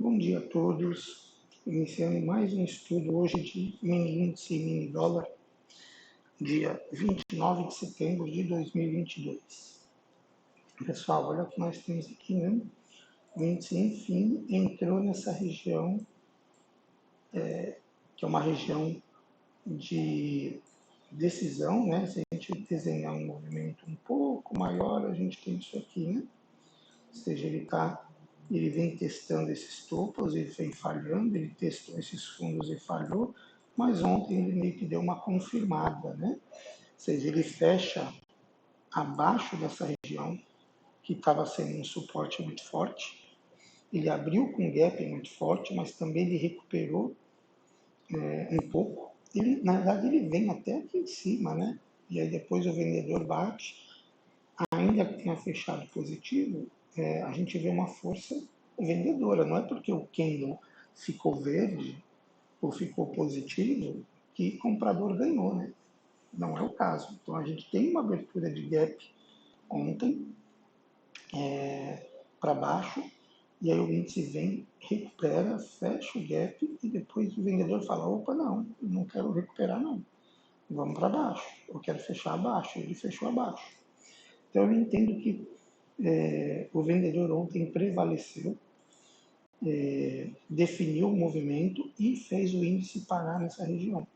Bom dia a todos. Iniciando mais um estudo hoje de mini índice e mini dólar, dia 29 de setembro de 2022. Pessoal, olha o que nós temos aqui, né? O índice, enfim, entrou nessa região, que é uma região de decisão, né? Se a gente desenhar um movimento um pouco maior, a gente tem isso aqui, né? Ou seja, ele vem testando esses topos, ele vem falhando, ele testou esses fundos e falhou, mas ontem ele meio que deu uma confirmada, né? Ou seja, ele fecha abaixo dessa região, que estava sendo um suporte muito forte, ele abriu com gap muito forte, mas também ele recuperou um pouco. Ele, na verdade, ele vem até aqui em cima, né? E aí depois o vendedor bate, ainda que tenha fechado positivo, a gente vê uma força vendedora. Não é porque o candle ficou verde ou ficou positivo que o comprador ganhou, né? Não é o caso. Então a gente tem uma abertura de gap ontem para baixo, e aí o índice vem, recupera, fecha o gap e depois o vendedor fala, opa, não quero recuperar não, vamos para baixo, eu quero fechar abaixo. Ele fechou abaixo. Então eu entendo que o vendedor ontem prevaleceu, definiu o movimento e fez o índice parar nessa região.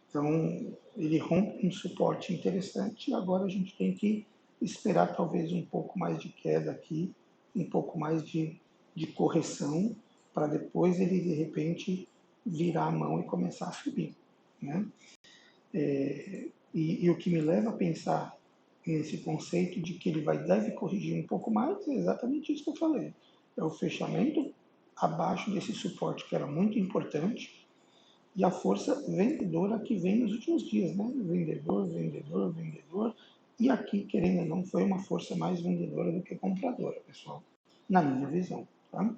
Então, ele rompe um suporte interessante e agora a gente tem que esperar talvez um pouco mais de queda aqui, um pouco mais de correção, para depois ele, de repente, virar a mão e começar a subir, né? E o que me leva a pensar nesse conceito de que ele deve corrigir um pouco mais é exatamente isso que eu falei. É o fechamento abaixo desse suporte que era muito importante e a força vendedora que vem nos últimos dias, né? Vendedor, vendedor, vendedor. E aqui, querendo ou não, foi uma força mais vendedora do que compradora, pessoal, na minha visão, tá?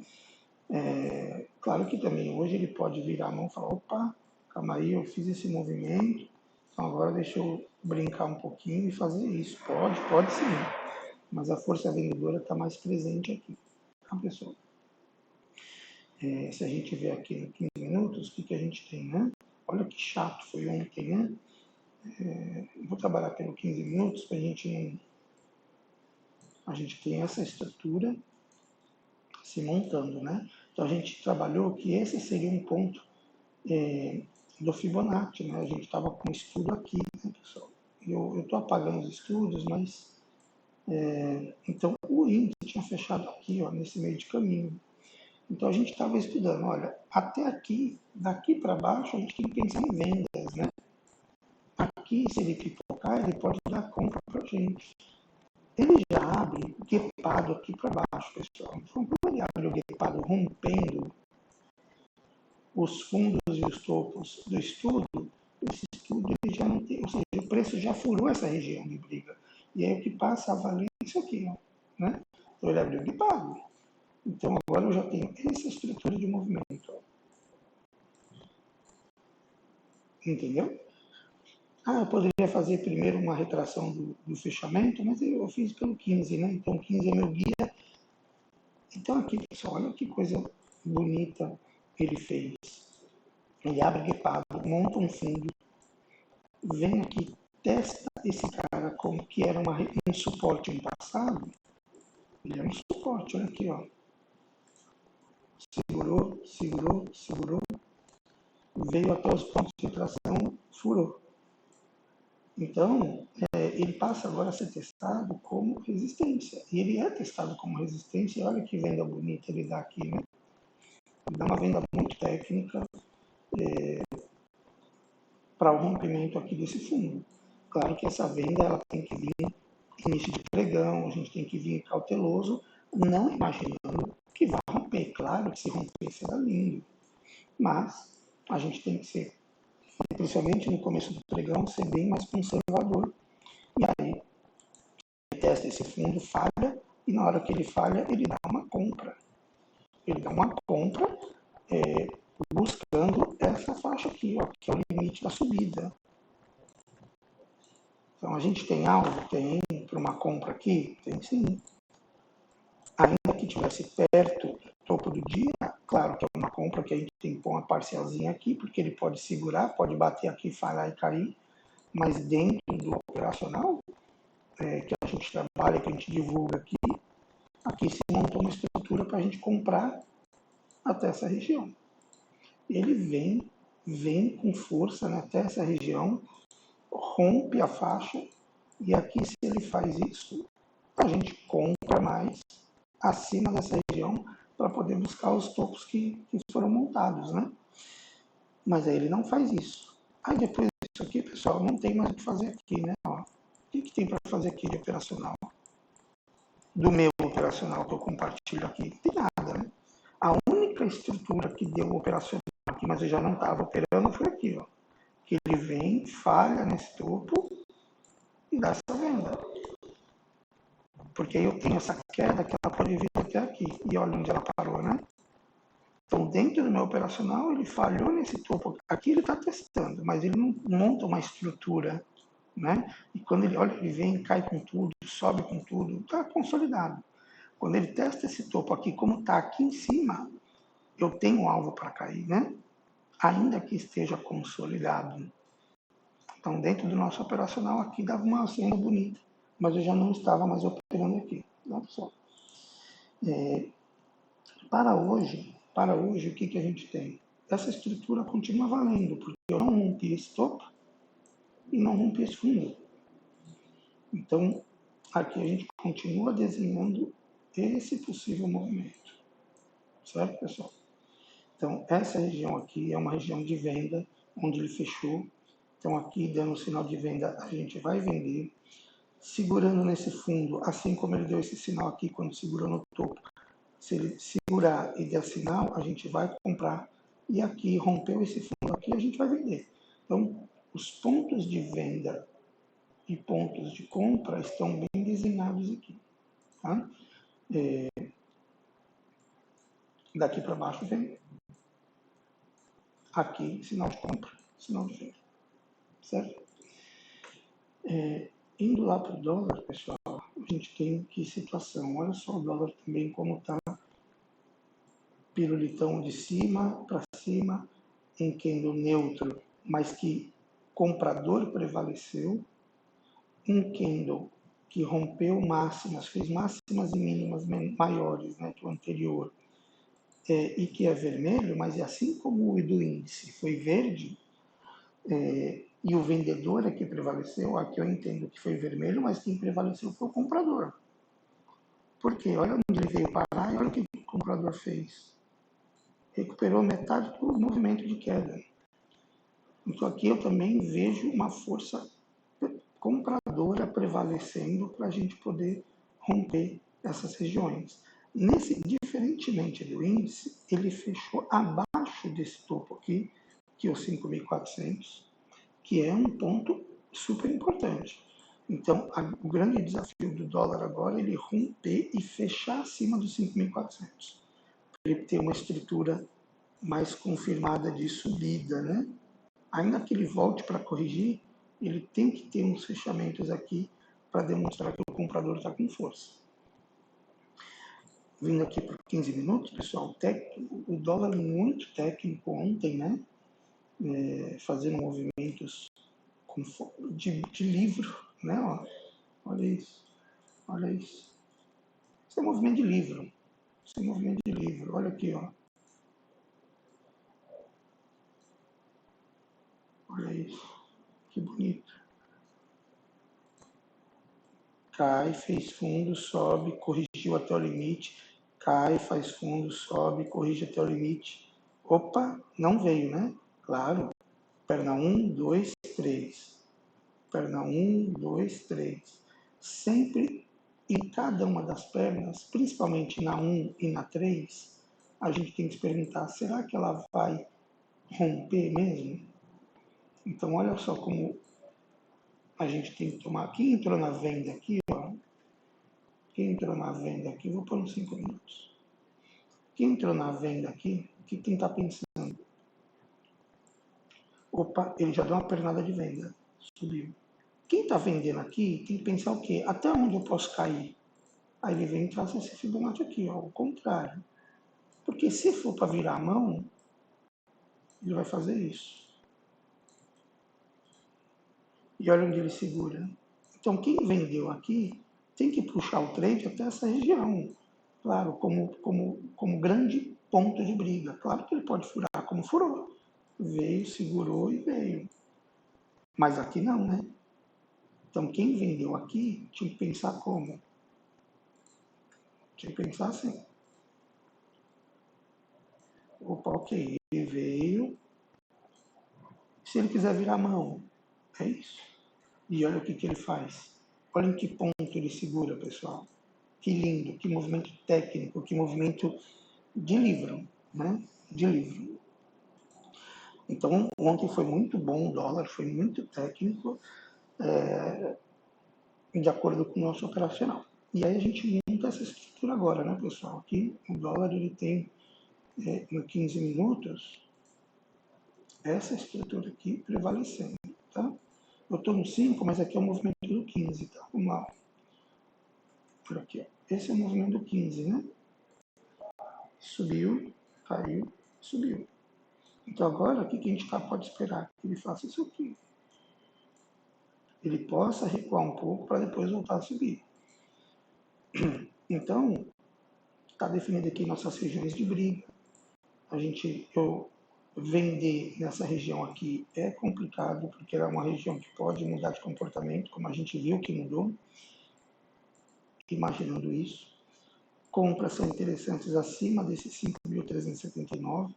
Claro que também hoje ele pode virar a mão e falar, opa, calma aí, eu fiz esse movimento, então agora deixa eu brincar um pouquinho e fazer isso. Pode sim, mas a força vendedora está mais presente aqui, tá, pessoal? Se a gente ver aqui no 15 minutos, o que a gente tem, né? Olha que chato foi ontem, né? Vou trabalhar pelo 15 minutos para a gente tem essa estrutura se montando, né? Então a gente trabalhou que esse seria um ponto do Fibonacci, né? A gente estava com um estudo aqui, né, pessoal? Eu estou apagando os estudos, mas então o índice tinha fechado aqui, ó, nesse meio de caminho. Então a gente estava estudando, olha, até aqui, daqui para baixo, a gente tem que pensar em vendas, né? Aqui, se ele pipocar, ele pode dar compra para a gente. Ele já abre guepado aqui para baixo, pessoal. Então, quando ele abre o guepado rompendo os fundos e os topos do estudo, esse estudo ele já não tem, ou seja, o preço já furou essa região de briga. E aí o que passa a valer é isso aqui, ó, né? Então ele abriu guepado. Então agora eu já tenho essa estrutura de movimento, ó. Entendeu? Eu poderia fazer primeiro uma retração do fechamento, mas eu fiz pelo 15, né? Então 15 é meu guia. Então aqui, pessoal, olha que coisa bonita ele fez. Ele abre guepado, monta um fundo, vem aqui, testa esse cara como que era um suporte no passado. Ele é um suporte, olha aqui, ó. Segurou, segurou, segurou. Veio até os pontos de tração, furou. Então, ele passa agora a ser testado como resistência. E ele é testado como resistência. E olha que venda bonita ele dá aqui, né? Ele dá uma venda muito técnica para o rompimento aqui desse fundo. Claro que essa venda ela tem que vir início de pregão, a gente tem que vir cauteloso, não imaginando que vai romper. Claro que se romper será lindo. Mas a gente tem que ser, principalmente no começo do pregão, ser bem mais conservador. E aí, ele testa esse fundo, falha, e na hora que ele falha, ele dá uma compra. Ele dá uma compra buscando essa faixa aqui, ó, que é o limite da subida. Então, a gente tem algo, tem para uma compra aqui? Tem sim. Ainda que estivesse perto do topo do dia, claro que é uma compra que a gente tem que pôr uma parcialzinha aqui, porque ele pode segurar, pode bater aqui, falhar e cair, mas dentro do operacional, que a gente trabalha, que a gente divulga aqui se montou uma estrutura para a gente comprar até essa região. Ele vem com força, né, até essa região, rompe a faixa, e aqui se ele faz isso, a gente compra mais acima dessa região para poder buscar os topos que foram montados, né? Mas aí ele não faz isso. Aí depois disso aqui, pessoal, não tem mais o que fazer aqui, né? Ó, o que tem para fazer aqui de operacional? Do meu operacional que eu compartilho aqui, não tem nada, né? A única estrutura que deu operacional aqui, mas eu já não estava operando, foi aqui, ó. Que ele vem, falha nesse topo e dá essa venda. Porque aí eu tenho essa queda que ela pode vir até aqui. E olha onde ela parou, né? Então, dentro do meu operacional, ele falhou nesse topo. Aqui ele está testando, mas ele não monta uma estrutura, né? E quando ele olha, ele vem, cai com tudo, sobe com tudo, está consolidado. Quando ele testa esse topo aqui, como está aqui em cima, eu tenho um alvo para cair, né? Ainda que esteja consolidado. Então, dentro do nosso operacional, aqui dava uma cena bonita, mas eu já não estava mais operando aqui. Tá, pessoal? Para hoje, o que a gente tem? Essa estrutura continua valendo, porque eu não rompi esse topo e não rompi esse fundo. Então, aqui a gente continua desenhando esse possível movimento. Certo, pessoal? Então, essa região aqui é uma região de venda, onde ele fechou. Então, aqui, dando um sinal de venda, a gente vai vender. Segurando nesse fundo, assim como ele deu esse sinal aqui, quando segurou no topo. Se ele segurar e der sinal, a gente vai comprar. E aqui, rompeu esse fundo aqui, a gente vai vender. Então, os pontos de venda e pontos de compra estão bem desenhados aqui. Tá? Daqui para baixo vem. Aqui, sinal de compra, sinal de venda. Certo? Indo lá para o dólar, pessoal, a gente tem que situação. Olha só o dólar também como está. Pirulitão de cima para cima, em candle neutro, mas que comprador prevaleceu. Um candle que rompeu máximas, fez máximas e mínimas maiores, né, que o anterior, e que é vermelho, mas assim como o do índice foi verde, e o vendedor é que prevaleceu, aqui eu entendo que foi vermelho, mas quem prevaleceu foi o comprador. Por quê? Olha onde ele veio parar e olha o que o comprador fez. Recuperou metade do movimento de queda. Então aqui eu também vejo uma força compradora prevalecendo para a gente poder romper essas regiões. Diferentemente do índice, ele fechou abaixo desse topo aqui, que é o 5.400, que é um ponto super importante. Então, o grande desafio do dólar agora é ele romper e fechar acima dos 5.400. Para ele ter uma estrutura mais confirmada de subida, né? Ainda que ele volte para corrigir, ele tem que ter uns fechamentos aqui para demonstrar que o comprador está com força. Vindo aqui por 15 minutos, pessoal, o dólar muito técnico ontem, né? Fazendo movimentos de livro, né? Ó, olha isso, olha isso. Isso é movimento de livro. Isso é movimento de livro. Olha aqui, ó. Olha isso. Que bonito. Cai, fez fundo, sobe, corrigiu até o limite, cai, faz fundo, sobe, corrige até o limite. Opa, não veio, né? Claro. Perna 1, 2, 3. Perna 1, 2, 3. Sempre em cada uma das pernas, principalmente na 1 e na 3, a gente tem que se perguntar, será que ela vai romper mesmo? Então, olha só como a gente tem que tomar. Quem entrou na venda aqui, ó, quem entrou na venda aqui, vou pôr uns 5 minutos. Quem entrou na venda aqui, o que quem está pensando? Opa, ele já deu uma pernada de venda, subiu. Quem está vendendo aqui tem que pensar o quê? Até onde eu posso cair? Aí ele vem e traz esse Fibonacci aqui, ó, o contrário. Por Porque se for para virar a mão, ele vai fazer isso. E olha onde ele segura. Então, quem vendeu aqui tem que puxar o trade até essa região. Claro, como grande ponto de briga. Claro que ele pode furar como furou. Veio, segurou e veio. Mas aqui não, né? Então, quem vendeu aqui tinha que pensar como? Tinha que pensar assim. Opa, ok, ele veio. Se ele quiser virar a mão, é isso. E olha o que ele faz. Olha em que ponto ele segura, pessoal. Que lindo, que movimento técnico, que movimento de livro, né? De livro. Então, ontem foi muito bom o dólar, foi muito técnico, de acordo com o nosso operacional. E aí a gente monta essa estrutura agora, né, pessoal? Aqui o dólar ele tem, em 15 minutos, essa estrutura aqui prevalecendo, tá? Eu estou no 5, mas aqui é o movimento do 15, tá? Vamos lá. Por aqui, ó. Esse é o movimento do 15, né? Subiu, caiu, subiu. Então agora, o que a gente pode esperar? Que ele faça isso aqui. Ele possa recuar um pouco para depois voltar a subir. Então, está definido aqui nossas regiões de briga. Eu vender nessa região aqui é complicado, porque ela é uma região que pode mudar de comportamento, como a gente viu que mudou, imaginando isso. Compras são interessantes acima desses 5.379,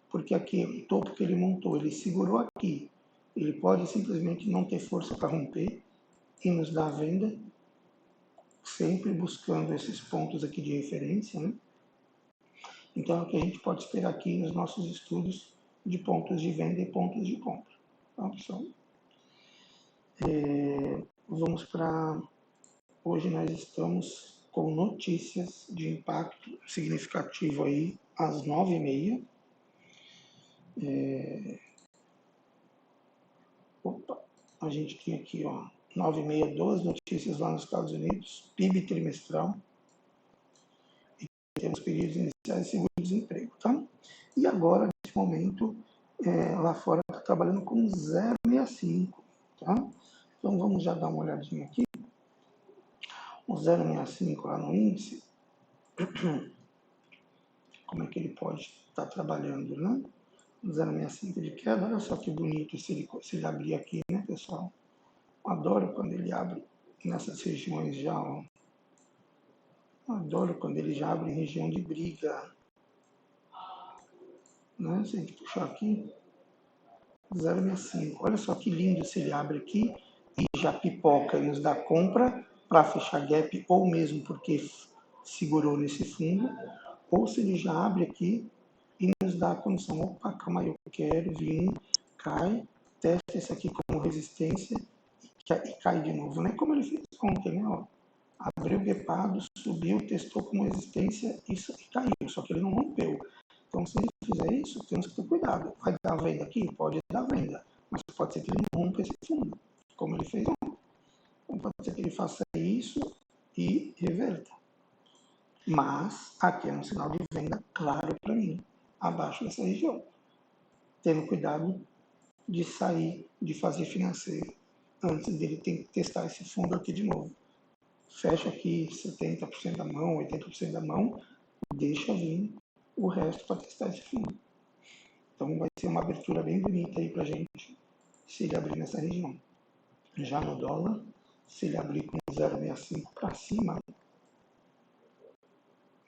porque aqui o topo que ele montou, ele segurou aqui. Ele pode simplesmente não ter força para romper e nos dar a venda, sempre buscando esses pontos aqui de referência, né? Então, é o que a gente pode esperar aqui nos nossos estudos de pontos de venda e pontos de compra. Tá, pessoal? Vamos para... Hoje nós estamos com notícias de impacto significativo aí às 9h30. A gente tem aqui, ó, 9h30, 2 notícias lá nos Estados Unidos, PIB trimestral, e temos pedidos iniciais de seguro-desemprego, tá? E agora, nesse momento, lá fora está trabalhando com 0,65, tá? Então vamos já dar uma olhadinha aqui. O 0,65 lá no índice, como é que ele pode estar trabalhando, né? 0,65 de queda, olha só que bonito se ele abrir aqui, né, pessoal? Adoro quando ele abre nessas regiões já, ó. Adoro quando ele já abre em região de briga, né? Se a gente puxar aqui, 0,65. Olha só que lindo se ele abre aqui e já pipoca e nos dá compra para fechar gap, ou mesmo porque segurou nesse fundo, ou se ele já abre aqui e nos dá a condição, opa, calma aí, eu quero vir, cai, testa esse aqui como resistência e cai de novo, né? Como ele fez ontem, né? Ó, abriu gapado, subiu, testou como resistência e caiu, só que ele não rompeu. Então, se ele fizer isso, temos que ter cuidado. Vai dar venda aqui? Pode dar venda, mas pode ser que ele não rompa esse fundo, como ele fez ontem. Então, pode ser que ele faça isso e reverta. Mas aqui é um sinal de venda claro para mim, abaixo dessa região. Tendo cuidado de sair, de fazer financeiro, antes dele ter que testar esse fundo aqui de novo. Fecha aqui 70% da mão, 80% da mão, deixa vir o resto para testar esse fundo. Então vai ser uma abertura bem bonita aí para a gente, se ele abrir nessa região. Já no dólar, se ele abrir com 0,65 para cima,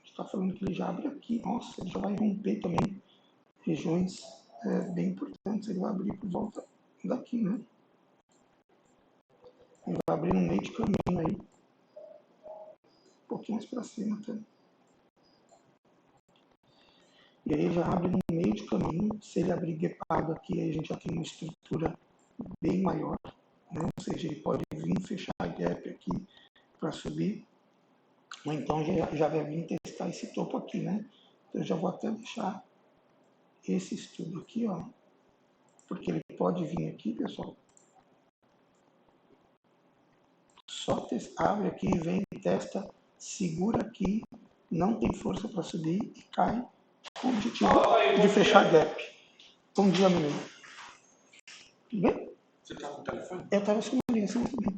está falando que ele já abre aqui. Nossa, ele já vai romper também regiões bem importantes. Ele vai abrir por volta daqui, né? Ele vai abrir no meio de caminho aí, um pouquinho mais para cima até. E aí já abre no meio de caminho. Se ele abrir gapado aqui, aí a gente já tem uma estrutura bem maior, né? Ou seja, ele pode vir fechar a gap aqui para subir, ou então já vai vir testar esse topo aqui, né? Então eu já vou até deixar esse estudo aqui, ó, porque ele pode vir aqui, pessoal, só abre aqui, vem, testa, segura aqui, não tem força para subir e cai, com o objetivo de fechar gap. Bom dia, menino. Tudo bem? Você estava no telefone? Eu estava com uma linha assim também.